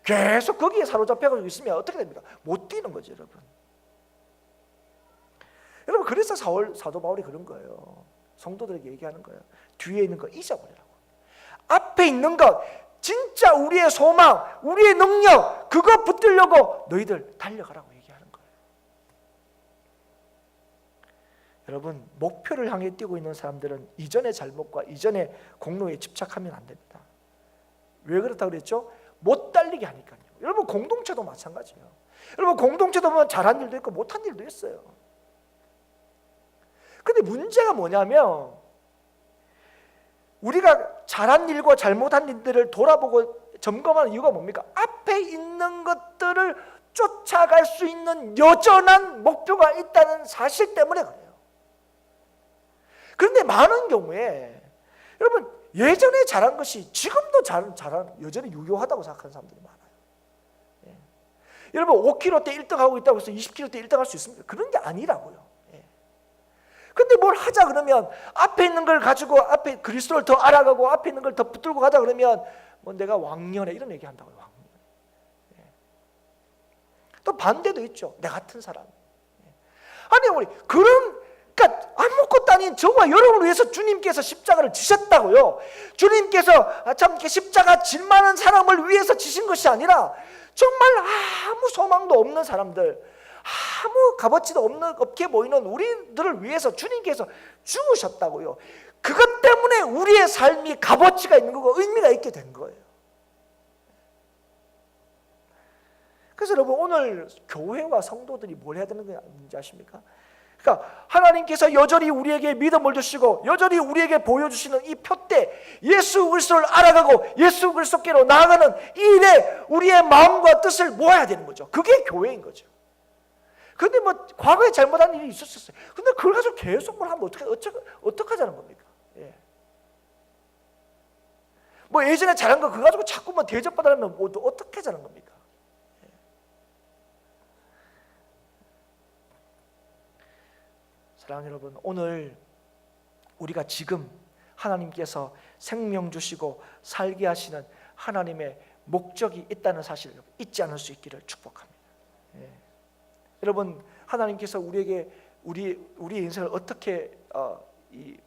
A: 계속 거기에 사로잡혀가지고 있으면 어떻게 됩니까? 못 뛰는 거죠 여러분. 여러분 그래서 사도 바울이 그런 거예요. 성도들에게 얘기하는 거예요. 뒤에 있는 거 잊어버리라고. 앞에 있는 것, 진짜 우리의 소망, 우리의 능력, 그거 붙들려고 너희들 달려가라고 얘기하는 거예요. 여러분 목표를 향해 뛰고 있는 사람들은 이전의 잘못과 이전의 공로에 집착하면 안 됩니다. 왜 그렇다고 그랬죠? 못 달리게 하니까요. 여러분 공동체도 마찬가지예요. 여러분 공동체도 보면 잘한 일도 있고 못한 일도 있어요. 근데 문제가 뭐냐면, 우리가 잘한 일과 잘못한 일들을 돌아보고 점검하는 이유가 뭡니까? 앞에 있는 것들을 쫓아갈 수 있는 여전한 목표가 있다는 사실 때문에 그래요. 그런데 많은 경우에 여러분 예전에 잘한 것이 지금도 여전히 유효하다고 생각하는 사람들이 많아요. 여러분 5km 때 1등하고 있다고 해서 20km 때 1등할 수 있습니까? 그런 게 아니라고요. 근데 뭘 하자 그러면 앞에 있는 걸 가지고 앞에 그리스도를 더 알아가고 앞에 있는 걸 더 붙들고 가자 그러면 뭐 내가 왕년에 이런 얘기 한다고요. 왕년. 또 반대도 있죠. 내 같은 사람. 아니 우리 그러니까 아무것도 아닌 저와 여러분을 위해서 주님께서 십자가를 지셨다고요. 주님께서 참 십자가 질 만한 사람을 위해서 지신 것이 아니라 정말 아무 소망도 없는 사람들, 아무 값어치도 없게 보이는 우리들을 위해서 주님께서 죽으셨다고요. 그것 때문에 우리의 삶이 값어치가 있는 거고 의미가 있게 된 거예요. 그래서 여러분 오늘 교회와 성도들이 뭘 해야 되는 건지 아십니까? 그러니까 하나님께서 여전히 우리에게 믿음을 주시고 여전히 우리에게 보여주시는 이 표대 예수 그리스도를 알아가고 예수 그리스도께로 나아가는 이 일에 우리의 마음과 뜻을 모아야 되는 거죠. 그게 교회인 거죠. 근데 뭐 과거에 잘못한 일이 있었어요. 근데 그걸 가지고 계속 뭘 하면 어떡하자는 겁니까? 예. 뭐 예전에 잘한 거 그거 가지고 자꾸 뭐 대접받으려면 뭐 어떻게 하자는 겁니까? 예. 사랑하는 여러분, 오늘 우리가 지금 하나님께서 생명 주시고 살게 하시는 하나님의 목적이 있다는 사실을 잊지 않을 수 있기를 축복합니다. 예. 여러분 하나님께서 우리에게 우리의 인생을 어떻게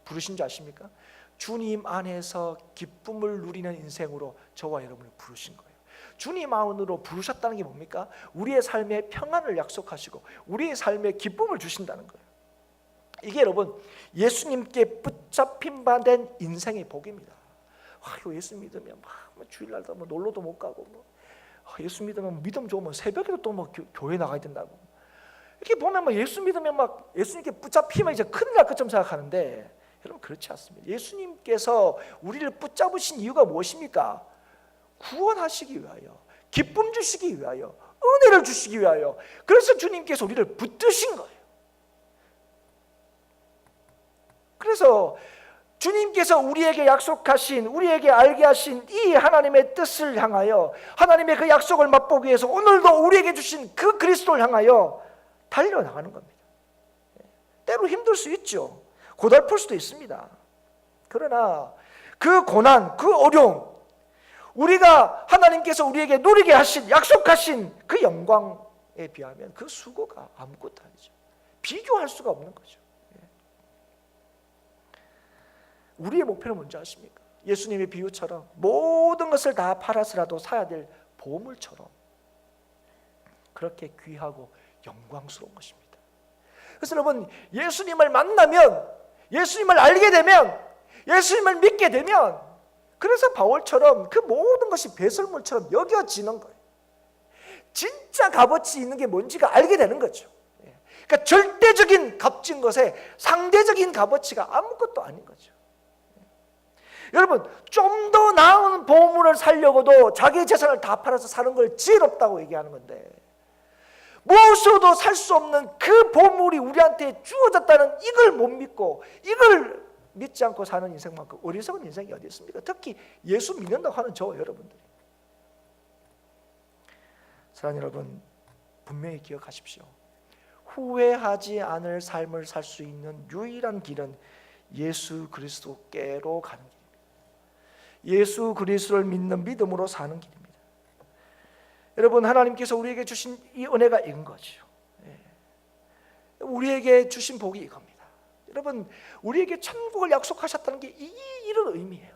A: 부르신 줄 아십니까? 주님 안에서 기쁨을 누리는 인생으로 저와 여러분을 부르신 거예요. 주님 안으로 부르셨다는 게 뭡니까? 우리의 삶에 평안을 약속하시고 우리의 삶에 기쁨을 주신다는 거예요. 이게 여러분 예수님께 붙잡힌 바 된 인생의 복입니다. 예수 믿으면 막 주일날도 뭐 놀러도 못 가고 예수 믿으면 믿음 좋으면 새벽에도 또 뭐 교회 나가야 된다고. 이렇게 보면 막 예수 믿으면 막 예수님께 붙잡히면 이제 큰일 날 것처럼 생각하는데 여러분 그렇지 않습니다. 예수님께서 우리를 붙잡으신 이유가 무엇입니까? 구원하시기 위하여, 기쁨 주시기 위하여, 은혜를 주시기 위하여. 그래서 주님께서 우리를 붙드신 거예요. 그래서 주님께서 우리에게 약속하신, 우리에게 알게 하신 이 하나님의 뜻을 향하여, 하나님의 그 약속을 맛보기 위해서 오늘도 우리에게 주신 그 그리스도를 향하여 달려나가는 겁니다. 때로 힘들 수 있죠. 고달플 수도 있습니다. 그러나 그 고난, 그 어려움, 우리가 하나님께서 우리에게 누리게 하신, 약속하신 그 영광에 비하면 그 수고가 아무것도 아니죠. 비교할 수가 없는 거죠. 우리의 목표는 뭔지 아십니까? 예수님의 비유처럼 모든 것을 다 팔아서라도 사야 될 보물처럼 그렇게 귀하고 영광스러운 것입니다. 그래서 여러분 예수님을 만나면, 예수님을 알게 되면, 예수님을 믿게 되면, 그래서 바울처럼 그 모든 것이 배설물처럼 여겨지는 거예요. 진짜 값어치 있는 게 뭔지가 알게 되는 거죠. 그러니까 절대적인 값진 것에 상대적인 값어치가 아무것도 아닌 거죠. 여러분 좀 더 나은 보물을 살려고도 자기 재산을 다 팔아서 사는 걸 지혜롭다고 얘기하는 건데, 무엇으로도 살 수 없는 그 보물이 우리한테 주어졌다는 이걸 못 믿고 이걸 믿지 않고 사는 인생만큼 어리석은 인생이 어디 있습니까? 특히 예수 믿는다고 하는 저와 여러분들이. 사랑하는 여러분, 분명히 기억하십시오. 후회하지 않을 삶을 살 수 있는 유일한 길은 예수 그리스도께로 가는 길입니다. 예수 그리스도를 믿는 믿음으로 사는 길입니다. 여러분 하나님께서 우리에게 주신 이 은혜가 이건 거죠. 우리에게 주신 복이 이겁니다. 여러분 우리에게 천국을 약속하셨다는 게 이런 의미예요.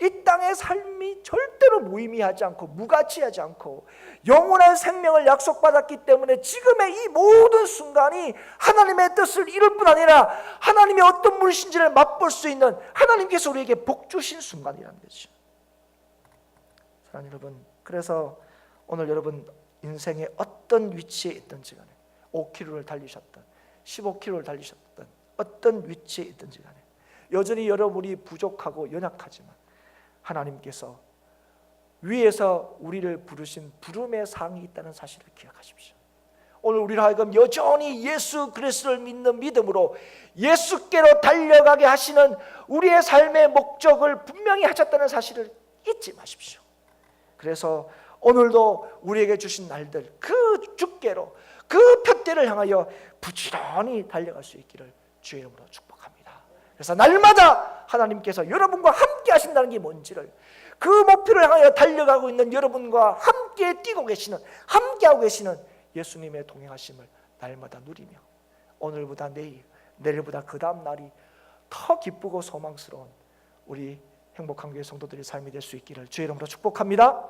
A: 이 땅의 삶이 절대로 무의미하지 않고 무가치하지 않고 영원한 생명을 약속받았기 때문에 지금의 이 모든 순간이 하나님의 뜻을 이룰 뿐 아니라 하나님의 어떤 분이신지를 맛볼 수 있는, 하나님께서 우리에게 복 주신 순간이라는 거죠. 사랑하는 여러분, 그래서 오늘 여러분 인생의 어떤 위치에 있든지 간에 5km를 달리셨든 15km를 달리셨든 어떤 위치에 있든지 간에 여전히 여러분이 부족하고 연약하지만 하나님께서 위에서 우리를 부르신 부름의 상이 있다는 사실을 기억하십시오. 오늘 우리를 하여금 여전히 예수 그리스도를 믿는 믿음으로 예수께로 달려가게 하시는 우리의 삶의 목적을 분명히 하셨다는 사실을 잊지 마십시오. 그래서 오늘도 우리에게 주신 날들 그 주께로, 그 표대를 향하여 부지런히 달려갈 수 있기를 주의 이름으로 축복합니다. 그래서 날마다 하나님께서 여러분과 함께 하신다는 게 뭔지를, 그 목표를 향하여 달려가고 있는 여러분과 함께 뛰고 계시는, 함께하고 계시는 예수님의 동행하심을 날마다 누리며 오늘보다 내일, 내일보다 그 다음 날이 더 기쁘고 소망스러운 우리 행복한 교회 성도들의 삶이 될 수 있기를 주의 이름으로 축복합니다.